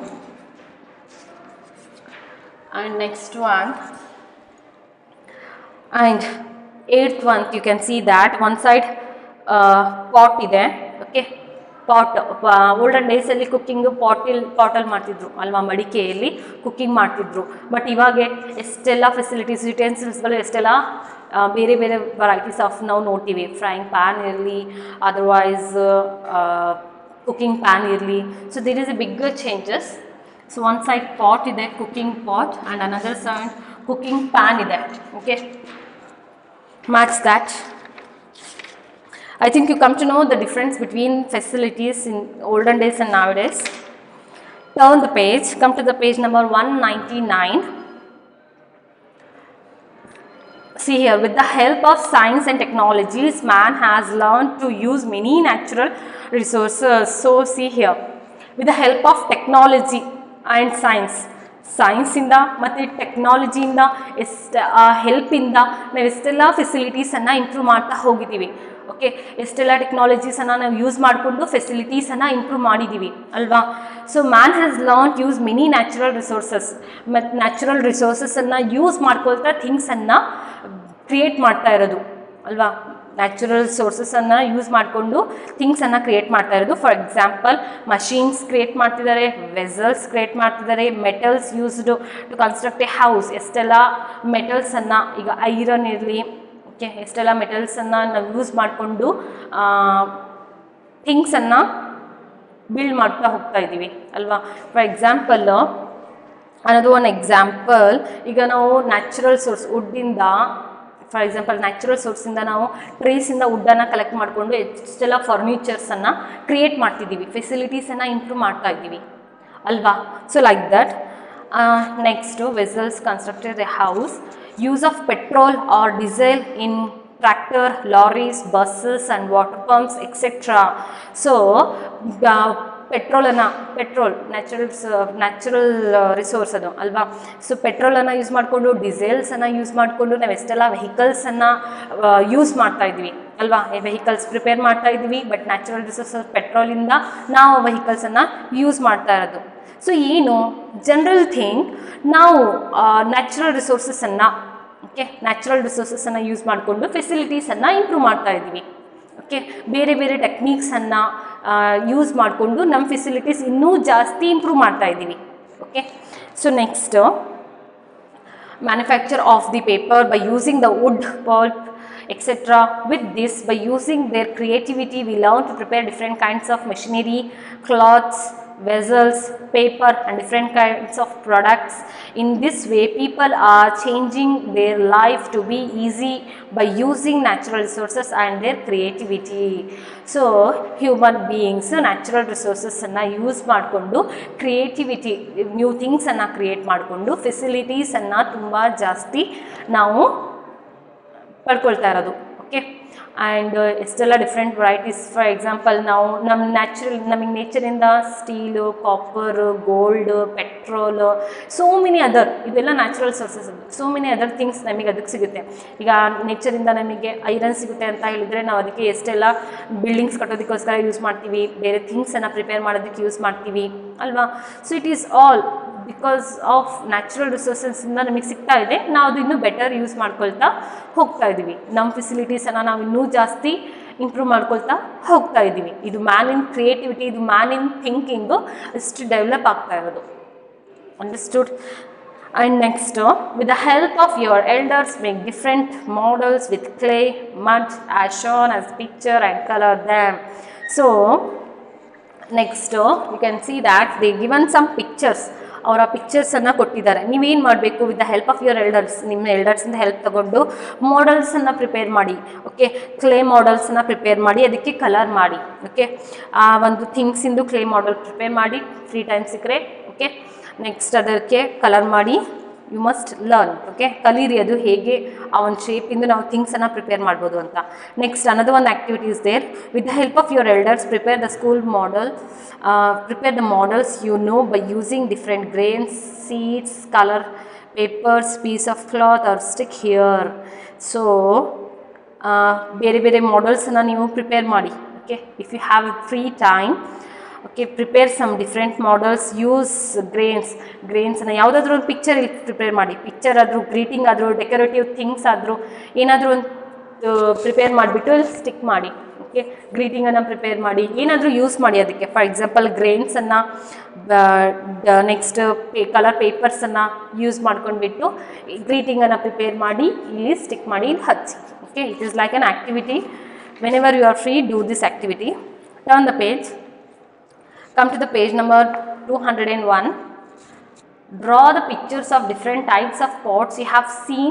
[SPEAKER 2] And next one, and eighth one, you can see that one side pot ಇದೆ. Okay, pot. ಓಲ್ಡನ್ ಡೇಸಲ್ಲಿ ಕುಕ್ಕಿಂಗು ಪಾಟಲ್ಲಿ ಮಾಡ್ತಿದ್ರು ಅಲ್ವಾ, ಮಡಿಕೆಯಲ್ಲಿ ಕುಕ್ಕಿಂಗ್ ಮಾಡ್ತಿದ್ರು. ಬಟ್ ಇವಾಗ ಎಷ್ಟೆಲ್ಲ ಫೆಸಿಲಿಟೀಸ್, ಯುಟೆನ್ಸಿಲ್ಸ್ಗಳು ಎಷ್ಟೆಲ್ಲ ಬೇರೆ ಬೇರೆ ವೆರೈಟೀಸ್ ಆಫ್ ನಾವು ನೋಡ್ತೀವಿ. ಫ್ರೈಯಿಂಗ್ ಪ್ಯಾನ್ ಇರಲಿ, ಅದರ್ವೈಸ್ ಕುಕ್ಕಿಂಗ್ ಪ್ಯಾನ್ ಇರಲಿ. So there is a bigger changes. So one side pot ಇದೆ, cooking pot, and another side cooking pan ಇದೆ. Okay, match that. I think you come to know the difference between facilities in olden days and nowadays. Turn the page, come to the page number 199. See here, with the help of science and technologies, man has learned to use many natural resources. So see here, with the help of technology and ಸೈನ್ಸಿಂದ ಮತ್ತು ಟೆಕ್ನಾಲಜಿಯಿಂದ ಹೆಲ್ಪಿಂದ ನಾವು ಎಷ್ಟೆಲ್ಲ ಫೆಸಿಲಿಟೀಸನ್ನು ಇಂಪ್ರೂವ್ ಮಾಡ್ತಾ ಹೋಗಿದ್ದೀವಿ. ಓಕೆ, ಎಷ್ಟೆಲ್ಲ ಟೆಕ್ನಾಲಜೀಸನ್ನು ನಾವು ಯೂಸ್ ಮಾಡಿಕೊಂಡು ಫೆಸಿಲಿಟೀಸನ್ನು ಇಂಪ್ರೂವ್ ಮಾಡಿದ್ದೀವಿ ಅಲ್ವಾ. So man has learn use many natural resources. ಮತ್ತು ನ್ಯಾಚುರಲ್ ರಿಸೋರ್ಸಸನ್ನು ಯೂಸ್ ಮಾಡ್ಕೊಳ್ತಾ ಥಿಂಗ್ಸನ್ನು ಕ್ರಿಯೇಟ್ ಮಾಡ್ತಾ ಇರೋದು ಅಲ್ವಾ. ನ್ಯಾಚುರಲ್ ಸೋರ್ಸಸನ್ನು ಯೂಸ್ ಮಾಡಿಕೊಂಡು ಥಿಂಗ್ಸನ್ನು ಕ್ರಿಯೇಟ್ ಮಾಡ್ತಾ ಇರೋದು. ಫಾರ್ ಎಕ್ಸಾಂಪಲ್, ಮಷೀನ್ಸ್ ಕ್ರಿಯೇಟ್ ಮಾಡ್ತಿದ್ದಾರೆ, ವೆಸಲ್ಸ್ ಕ್ರಿಯೇಟ್ ಮಾಡ್ತಿದ್ದಾರೆ, metals used to construct a house. ಎಷ್ಟೆಲ್ಲ ಮೆಟಲ್ಸನ್ನು, ಈಗ ಐರನ್ ಇರಲಿ, ಓಕೆ, ಎಷ್ಟೆಲ್ಲ ಮೆಟಲ್ಸನ್ನು ನಾವು ಯೂಸ್ ಮಾಡಿಕೊಂಡು ಥಿಂಗ್ಸನ್ನು ಬಿಲ್ಡ್ ಮಾಡ್ತಾ ಹೋಗ್ತಾ ಇದ್ದೀವಿ ಅಲ್ವಾ. ಫಾರ್ ಎಕ್ಸಾಂಪಲ್, ಅನ್ನೋದು ಒಂದು ಎಕ್ಸಾಂಪಲ್, ಈಗ ನಾವು ನ್ಯಾಚುರಲ್ ಸೋರ್ಸ್ ವುಡ್ಡಿಂದ, ಫಾರ್ ಎಕ್ಸಾಂಪಲ್ ನ್ಯಾಚುರಲ್ ಸೋರ್ಸಿಂದ ನಾವು ಟ್ರೀಸಿಂದ ವುಡ್ಡನ್ನು ಕಲೆಕ್ಟ್ ಮಾಡಿಕೊಂಡು ಎಷ್ಟೆಲ್ಲ ಫರ್ನಿಚರ್ಸನ್ನು ಕ್ರಿಯೇಟ್ ಮಾಡ್ತಿದ್ದೀವಿ, ಫೆಸಿಲಿಟೀಸನ್ನು ಇಂಪ್ರೂವ್ ಮಾಡ್ತಾ ಇದ್ದೀವಿ ಅಲ್ವಾ. So like that. Next, vessels constructed a house. Use of petrol or diesel in tractor, lorries, buses and water pumps etcetera. So petrol natural resource ಅದು ಅಲ್ವಾ. ಸೊ ಪೆಟ್ರೋಲನ್ನು ಯೂಸ್ ಮಾಡಿಕೊಂಡು, ಡೀಸೆಲ್ಸನ್ನು ಯೂಸ್ ಮಾಡಿಕೊಂಡು ನಾವು ಎಷ್ಟೆಲ್ಲ ವೆಹಿಕಲ್ಸನ್ನು ಯೂಸ್ ಮಾಡ್ತಾ ಇದ್ವಿ ಅಲ್ವಾ. ವೆಹಿಕಲ್ಸ್ ಪ್ರಿಪೇರ್ ಮಾಡ್ತಾ ಇದ್ವಿ, ಬಟ್ ನ್ಯಾಚುರಲ್ ರಿಸೋರ್ಸಸ್ ಪೆಟ್ರೋಲಿಂದ ನಾವು ವೆಹಿಕಲ್ಸನ್ನು ಯೂಸ್ ಮಾಡ್ತಾ ಇರೋದು. ಸೊ ಏನು ಜನರಲ್ ಥಿಂಗ್, ನಾವು ನ್ಯಾಚುರಲ್ ರಿಸೋರ್ಸಸನ್ನು, ಓಕೆ, ನ್ಯಾಚುರಲ್ ರಿಸೋರ್ಸಸನ್ನು ಯೂಸ್ ಮಾಡಿಕೊಂಡು ಫೆಸಿಲಿಟೀಸನ್ನು ಇಂಪ್ರೂವ್ ಮಾಡ್ತಾ ಇದ್ವಿ. ಓಕೆ, ಬೇರೆ ಬೇರೆ ಟೆಕ್ನಿಕ್ಸನ್ನು ಯೂಸ್ ಮಾಡಿಕೊಂಡು ನಮ್ಮ ಫೆಸಿಲಿಟೀಸ್ ಇನ್ನೂ ಜಾಸ್ತಿ ಇಂಪ್ರೂವ್ ಮಾಡ್ತಾ ಇದ್ದೀವಿ. Okay, so next, manufacture of the paper by using the wood, pulp, etc. With this, by using their creativity, we learn to prepare different kinds of machinery, cloths, vessels, paper and different kinds of products. In this way, people are changing their life to be easy by using natural resources and their creativity. So human beings natural resources ಅನ್ನು ಯೂಸ್ ಮಾಡಿಕೊಂಡು ಕ್ರಿಯೇಟಿವಿಟಿ ನ್ಯೂ ಥಿಂಗ್ಸನ್ನು ಕ್ರಿಯೇಟ್ ಮಾಡಿಕೊಂಡು ಫೆಸಿಲಿಟೀಸನ್ನು ತುಂಬ ಜಾಸ್ತಿ ನಾವು ಪಡ್ಕೊಳ್ತಾ ಇರೋದು. ಓಕೆ, ಆ್ಯಂಡ್ ಎಷ್ಟೆಲ್ಲ ಡಿಫ್ರೆಂಟ್ ವೆರೈಟೀಸ್. ಫಾರ್ ಎಕ್ಸಾಂಪಲ್, ನಾವು ನಮಗೆ ನೇಚರಿಂದ steel, copper, gold, petrol, so many other, ಇವೆಲ್ಲ natural sources. So many other things ನಮಗೆ ಅದಕ್ಕೆ ಸಿಗುತ್ತೆ. ಈಗ ನೇಚರಿಂದ ನಮಗೆ ಐರನ್ ಸಿಗುತ್ತೆ ಅಂತ ಹೇಳಿದರೆ ನಾವು ಅದಕ್ಕೆ ಎಷ್ಟೆಲ್ಲ ಬಿಲ್ಡಿಂಗ್ಸ್ ಕಟ್ಟೋದಕ್ಕೋಸ್ಕರ ಯೂಸ್ ಮಾಡ್ತೀವಿ, ಬೇರೆ ಥಿಂಗ್ಸನ್ನು ಪ್ರಿಪೇರ್ ಮಾಡೋದಕ್ಕೆ ಯೂಸ್ ಮಾಡ್ತೀವಿ ಅಲ್ವಾ. So it is all because of natural ರಿಸೋರ್ಸಸ್ಸಿಂದ ನಮಗೆ ಸಿಗ್ತಾ ಇದೆ. ನಾವು ಅದು ಇನ್ನೂ ಬೆಟರ್ ಯೂಸ್ ಮಾಡ್ಕೊಳ್ತಾ ಹೋಗ್ತಾ ಇದ್ದೀವಿ. ನಮ್ಮ ಫೆಸಿಲಿಟೀಸನ್ನು ನಾವು ಇನ್ನೂ ಜಾಸ್ತಿ ಇಂಪ್ರೂವ್ ಮಾಡ್ಕೊಳ್ತಾ ಹೋಗ್ತಾ ಇದ್ದೀವಿ. ಇದು ಮ್ಯಾನ್ ಇನ್ ಕ್ರಿಯೇಟಿವಿಟಿ, ಇದು ಮ್ಯಾನ್ ಇನ್ ಥಿಂಕಿಂಗು ಇಷ್ಟು ಡೆವಲಪ್ ಆಗ್ತಾ ಇರೋದು. Understood? And next, with the help of your elders make different models with clay, mud, as shown as picture and colour them. So next you can see that they given some pictures. ಅವರ ಪಿಕ್ಚರ್ಸನ್ನು ಕೊಟ್ಟಿದ್ದಾರೆ. ನೀವೇನು ಮಾಡಬೇಕು, with the help of your elders, ನಿಮ್ಮ ಎಲ್ಡರ್ಸಿಂದ ಹೆಲ್ಪ್ ತಗೊಂಡು ಮಾಡಲ್ಸನ್ನು ಪ್ರಿಪೇರ್ ಮಾಡಿ. ಓಕೆ, ಕ್ಲೇ ಮಾಡಲ್ಸನ್ನು ಪ್ರಿಪೇರ್ ಮಾಡಿ ಅದಕ್ಕೆ ಕಲರ್ ಮಾಡಿ. ಓಕೆ, ಆ ಒಂದು ಥಿಂಗ್ಸಿಂದು ಕ್ಲೇ ಮಾಡಲ್ ಪ್ರಿಪೇರ್ ಮಾಡಿ ಫ್ರೀ ಟೈಮ್ ಸಿಕ್ಕರೆ. ಓಕೆ, ನೆಕ್ಸ್ಟ್ ಅದಕ್ಕೆ ಕಲರ್ ಮಾಡಿ. You must learn. ಓಕೆ, ಕಲೀರಿ ಅದು ಹೇಗೆ ಆ ಒಂದು ಶೇಪಿಂದು ನಾವು ಥಿಂಗ್ಸನ್ನು ಪ್ರಿಪೇರ್ ಮಾಡ್ಬೋದು ಅಂತ. ನೆಕ್ಸ್ಟ್ ಅನದರ್ ಒಂದು activity is there. With the help of your elders prepare the school model. Prepare the models you know by using different grains, seeds, color, papers, piece of cloth or stick here. So ಬೇರೆ ಬೇರೆ ಮಾಡಲ್ಸನ್ನು ನೀವು ಪ್ರಿಪೇರ್ ಮಾಡಿ. Okay, if you have a free time, okay, prepare some different models, use ಗ್ರೇನ್ಸನ್ನು ಯಾವುದಾದ್ರೂ ಒಂದು ಪಿಕ್ಚರ್ ಇಲ್ಲಿ ಪ್ರಿಪೇರ್ ಮಾಡಿ. ಪಿಕ್ಚರ್ ಆದರೂ, ಗ್ರೀಟಿಂಗ್ ಆದರೂ, ಡೆಕೋರೇಟಿವ್ ಥಿಂಗ್ಸ್ ಆದರೂ ಏನಾದರೂ ಒಂದು ಪ್ರಿಪೇರ್ ಮಾಡಿಬಿಟ್ಟು ಸ್ಟಿಕ್ ಮಾಡಿ. ಓಕೆ, ಗ್ರೀಟಿಂಗನ್ನು ಪ್ರಿಪೇರ್ ಮಾಡಿ, ಏನಾದರೂ ಯೂಸ್ ಮಾಡಿ ಅದಕ್ಕೆ. ಫಾರ್ ಎಕ್ಸಾಂಪಲ್ ಗ್ರೇನ್ಸನ್ನು, ನೆಕ್ಸ್ಟ್ ಕಲರ್ ಪೇಪರ್ಸನ್ನು ಯೂಸ್ ಮಾಡ್ಕೊಂಡ್ಬಿಟ್ಟು ಗ್ರೀಟಿಂಗನ್ನು ಪ್ರಿಪೇರ್ ಮಾಡಿ ಇಲ್ಲಿ ಸ್ಟಿಕ್ ಮಾಡಿ ಇಲ್ಲಿ ಹಚ್ಚಿ. Okay, it is like an activity. Whenever you are free, do this activity. Turn the page. Come to the page number 201. Draw the pictures of different types of pots you have seen.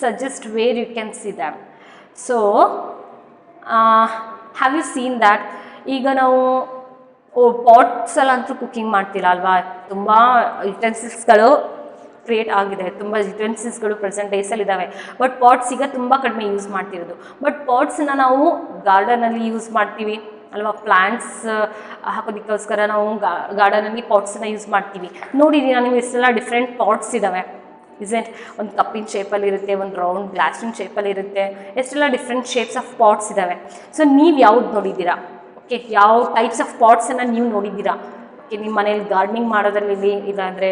[SPEAKER 2] Suggest where you can see them. So have you seen that? ಈಗ ನಾವು ಪಾಟ್ಸಲ್ಲಂತೂ ಕುಕ್ಕಿಂಗ್ ಮಾಡ್ತಿಲ್ಲ ಅಲ್ವಾ. ತುಂಬ ಯುಟೆನ್ಸಿಲ್ಸ್ಗಳು ಕ್ರಿಯೇಟ್ ಆಗಿದೆ, ತುಂಬ ಯುಟೆನ್ಸಿಲ್ಸ್ಗಳು ಪ್ರೆಸೆಂಟ್ ಡೇಸಲ್ಲಿದ್ದಾವೆ. ಬಟ್ ಪಾಟ್ಸ್ ಈಗ ತುಂಬ ಕಡಿಮೆ ಯೂಸ್ ಮಾಡ್ತಿರೋದು. ಬಟ್ ಪಾಟ್ಸನ್ನು ನಾವು ಗಾರ್ಡನಲ್ಲಿ ಯೂಸ್ ಮಾಡ್ತೀವಿ ಅಲ್ವಾ. ಪ್ಲ್ಯಾಂಟ್ಸ್ ಹಾಕೋದಕ್ಕೋಸ್ಕರ ನಾವು ಗಾರ್ಡನಲ್ಲಿ ಪಾಟ್ಸನ್ನು ಯೂಸ್ ಮಾಡ್ತೀವಿ. ನೋಡಿದ್ದೀರಾ ನೀವು ಎಷ್ಟೆಲ್ಲ ಡಿಫ್ರೆಂಟ್ ಪಾಟ್ಸ್ ಇದ್ದಾವೆ. ಇಸೆಂಟ್? ಒಂದು ಕಪ್ಪಿನ ಶೇಪಲ್ಲಿ ಇರುತ್ತೆ, ಒಂದು ರೌಂಡ್ ಗ್ಲಾಸಿನ ಶೇಪಲ್ಲಿ ಇರುತ್ತೆ, ಎಷ್ಟೆಲ್ಲ ಡಿಫ್ರೆಂಟ್ ಶೇಪ್ಸ್ ಆಫ್ ಪಾಟ್ಸ್ ಇದ್ದಾವೆ. ಸೊ ನೀವು ಯಾವ್ದು ನೋಡಿದ್ದೀರಾ? ಓಕೆ, ಯಾವ ಟೈಪ್ಸ್ ಆಫ್ ಪಾಟ್ಸನ್ನು ನೀವು ನೋಡಿದ್ದೀರಾ? ಓಕೆ, ನಿಮ್ಮ ಮನೇಲಿ ಗಾರ್ಡನಿಂಗ್ ಮಾಡೋದ್ರಲ್ಲಿ ಇಲ್ಲಾಂದರೆ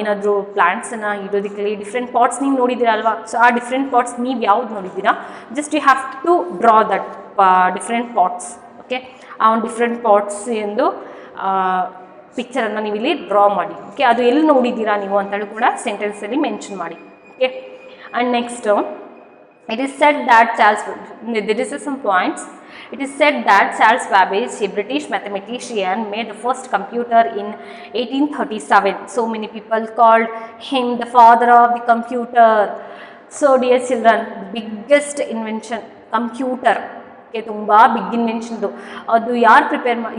[SPEAKER 2] ಏನಾದರೂ ಪ್ಲ್ಯಾಂಟ್ಸನ್ನು ಇಡೋದಕ್ಕೆ ಡಿಫ್ರೆಂಟ್ ಪಾಟ್ಸ್ ನೀವು ನೋಡಿದ್ದೀರಾ ಅಲ್ವಾ. ಸೊ ಆ ಡಿಫ್ರೆಂಟ್ ಪಾಟ್ಸ್ ನೀವು ಯಾವ್ದು ನೋಡಿದ್ದೀರಾ? Just you have to draw that different pots. Okay, ಆ ಒಂದು ಡಿಫ್ರೆಂಟ್ ಪಾಟ್ಸ್ ಎಂದು ಪಿಕ್ಚರನ್ನು ನೀವು ಇಲ್ಲಿ ಡ್ರಾ ಮಾಡಿ. ಓಕೆ, ಅದು ಎಲ್ಲಿ ನೋಡಿದ್ದೀರಾ ನೀವು ಅಂತೇಳಿ ಕೂಡ ಸೆಂಟೆನ್ಸಲ್ಲಿ ಮೆನ್ಷನ್ ಮಾಡಿ. Okay, and next it is said that there is some points. It is said that Charles Babbage, a British mathematician, made the first computer in 1837. So many people called him the father of the computer. So dear children, the biggest invention, computer. Okay, ತುಂಬ ಬಿಗ್ ಇನ್ವೆನ್ಷನ್ದು. ಅದು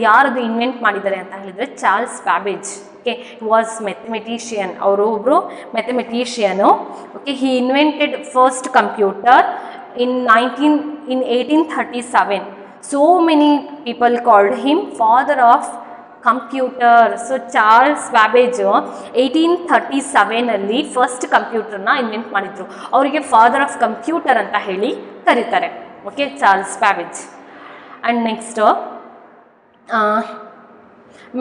[SPEAKER 2] ಯಾರದು ಇನ್ವೆಂಟ್ ಮಾಡಿದ್ದಾರೆ ಅಂತ ಹೇಳಿದರೆ Charles Babbage. Okay, was mathematician. ಅವರು ಒಬ್ಬರು mathematician. Okay, he invented first computer in 1837. So many people called him father of computer. So Charles Babbage 1837 first ಕಂಪ್ಯೂಟರ್ನ ಇನ್ವೆಂಟ್ ಮಾಡಿದ್ರು. ಅವರಿಗೆ ಫಾದರ್ ಆಫ್ ಕಂಪ್ಯೂಟರ್ ಅಂತ ಹೇಳಿ ಕರೀತಾರೆ. Okay, Charles Babbage. And next,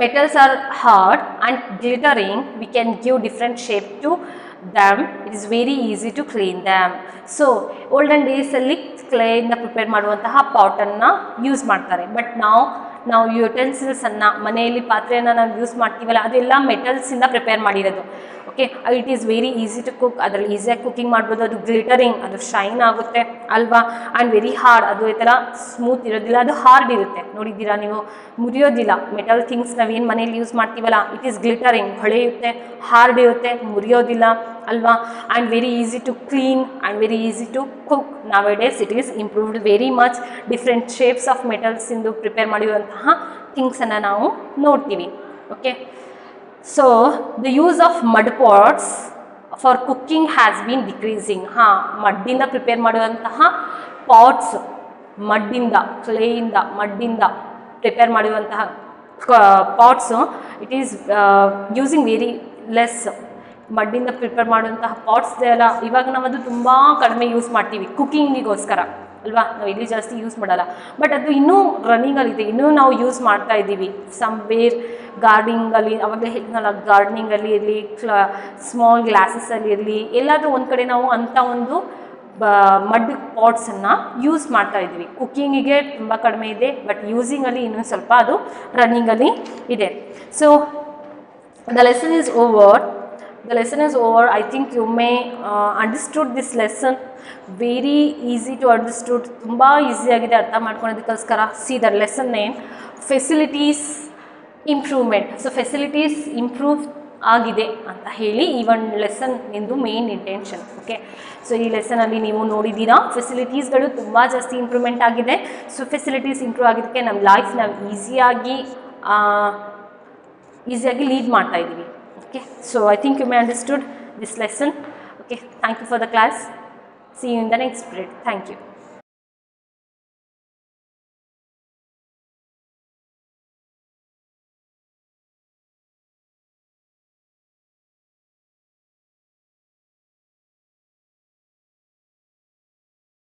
[SPEAKER 2] metals are hard and glittering. We can give different shape to them. It is very easy to clean them. So olden ಡೇಸಲ್ಲಿ ಕ್ಲೇಯಿಂದ ಪ್ರಿಪೇರ್ ಮಾಡುವಂತಹ ಪಾಟನ್ನು ಯೂಸ್ ಮಾಡ್ತಾರೆ. ಬಟ್ ನಾವು ಯುಟೆನ್ಸಿಲ್ಸನ್ನು ಮನೆಯಲ್ಲಿ ಪಾತ್ರೆಯನ್ನು ನಾವು ಯೂಸ್ ಮಾಡ್ತೀವಲ್ಲ ಅದೆಲ್ಲ ಮೆಟಲ್ಸಿಂದ ಪ್ರಿಪೇರ್ ಮಾಡಿರೋದು. Okay, it is very easy to cook. ಅದರಲ್ಲಿ ಈಸಿಯಾಗಿ ಕುಕ್ಕಿಂಗ್ ಮಾಡ್ಬೋದು. ಅದು ಗ್ಲಿಟರಿಂಗ್, ಅದು ಶೈನ್ ಆಗುತ್ತೆ ಅಲ್ವಾ. ಆ್ಯಂಡ್ ವೆರಿ ಹಾರ್ಡ್, ಅದು ಈ ಥರ ಸ್ಮೂತ್ ಇರೋದಿಲ್ಲ, ಅದು ಹಾರ್ಡ್ ಇರುತ್ತೆ. ನೋಡಿದ್ದೀರಾ ನೀವು, ಮುರಿಯೋದಿಲ್ಲ. ಮೆಟಲ್ ಥಿಂಗ್ಸ್ ನಾವೇನು ಮನೇಲಿ ಯೂಸ್ ಮಾಡ್ತೀವಲ್ಲ, ಇಟ್ ಈಸ್ ಗ್ಲಿಟರಿಂಗ್, ಹೊಳೆಯುತ್ತೆ, ಹಾರ್ಡ್ ಇರುತ್ತೆ, ಮುರಿಯೋದಿಲ್ಲ ಅಲ್ವಾ. And very easy to clean and very easy to cook. Nowadays it is improved very much. Different shapes of ಮೆಟಲ್ಸಿಂದು ಪ್ರಿಪೇರ್ ಮಾಡಿರುವಂತಹ ಥಿಂಗ್ಸನ್ನು ನಾವು ನೋಡ್ತೀವಿ. Okay, so the use of mud pots for cooking has been decreasing. ಮಡ್ಡಿಂದ ಪ್ರಿಪೇರ್ ಮಾಡುವಂತಹ ಪಾಟ್ಸ್, ಮಡ್ಡಿಂದ, ಕ್ಲೇಯಿಂದ, ಮಡ್ಡಿಂದ ಪ್ರಿಪೇರ್ ಮಾಡುವಂತಹ pots, it is using very less. ಮಡ್ಡಿಂದ ಪ್ರಿಪೇರ್ ಮಾಡುವಂತಹ ಪಾಟ್ಸ್ ಎಲ್ಲ ಇವಾಗ ನಾವು ಅದು ತುಂಬ ಕಡಿಮೆ ಯೂಸ್ ಮಾಡ್ತೀವಿ ಕುಕ್ಕಿಂಗಿಗೋಸ್ಕರ ಅಲ್ವಾ. ನಾವು ಇಲ್ಲಿ ಜಾಸ್ತಿ ಯೂಸ್ ಮಾಡಲ್ಲ. ಬಟ್ ಅದು ಇನ್ನೂ ರನ್ನಿಂಗಲ್ಲಿದೆ, ಇನ್ನೂ ನಾವು ಯೂಸ್ ಮಾಡ್ತಾ ಇದ್ದೀವಿ. ಸಮ್ವೇರ್ ಗಾರ್ಡನಿಂಗಲ್ಲಿ, ಅವಾಗಲೇ ಹೇಳಿದ್ನಲ್ಲ, ಗಾರ್ಡನಿಂಗಲ್ಲಿ ಇರಲಿ, ಸ್ಮಾಲ್ ಗ್ಲಾಸಸಲ್ಲಿ ಇರಲಿ, ಎಲ್ಲಾದರೂ ಒಂದು ಕಡೆ ನಾವು ಅಂಥ ಒಂದು ಮಡ್ ಪಾಟ್ಸನ್ನು ಯೂಸ್ ಮಾಡ್ತಾ ಇದ್ವಿ. ಕುಕ್ಕಿಂಗಿಗೆ ತುಂಬ ಕಡಿಮೆ ಇದೆ, ಬಟ್ ಯೂಸಿಂಗಲ್ಲಿ ಇನ್ನೊಂದು ಸ್ವಲ್ಪ ಅದು ರನ್ನಿಂಗಲ್ಲಿ ಇದೆ. So the lesson is over. The lesson is over. I think you may understood this lesson. Very easy to understood. ತುಂಬಾ ಈಸಿ ಆಗಿದೆ ಅರ್ಥ ಮಾಡ್ಕೊಳ್ಳೋದಕ್ಕೋಸ್ಕರ. See the lesson name, facilities improvement. So facilities improve ಆಗಿದೆ ಅಂತ ಹೇಳಿ ಈ ಒಂದು ಲೆಸನ್ ನಿಂದು ಮೇನ್ ಇಂಟೆನ್ಷನ್. ಓಕೆ, ಸೊ ಈ ಲೆಸನಲ್ಲಿ ನೀವು ನೋಡಿದ್ದೀರಾ ಫೆಸಿಲಿಟೀಸ್ಗಳು ತುಂಬ ಜಾಸ್ತಿ ಇಂಪ್ರೂವ್ಮೆಂಟ್ ಆಗಿದೆ. ಸೊ ಫೆಸಿಲಿಟೀಸ್ ಇಂಪ್ರೂವ್ ಆಗಿದ್ದಕ್ಕೆ ನಮ್ಮ ಲೈಫ್ ನಾವು ಈಸಿಯಾಗಿ ಲೀಡ್ ಮಾಡ್ತಾ ಇದ್ದೀವಿ. Okay, so I think you may understood this lesson. Okay, thank you for the class. See you in the next period. Thank you.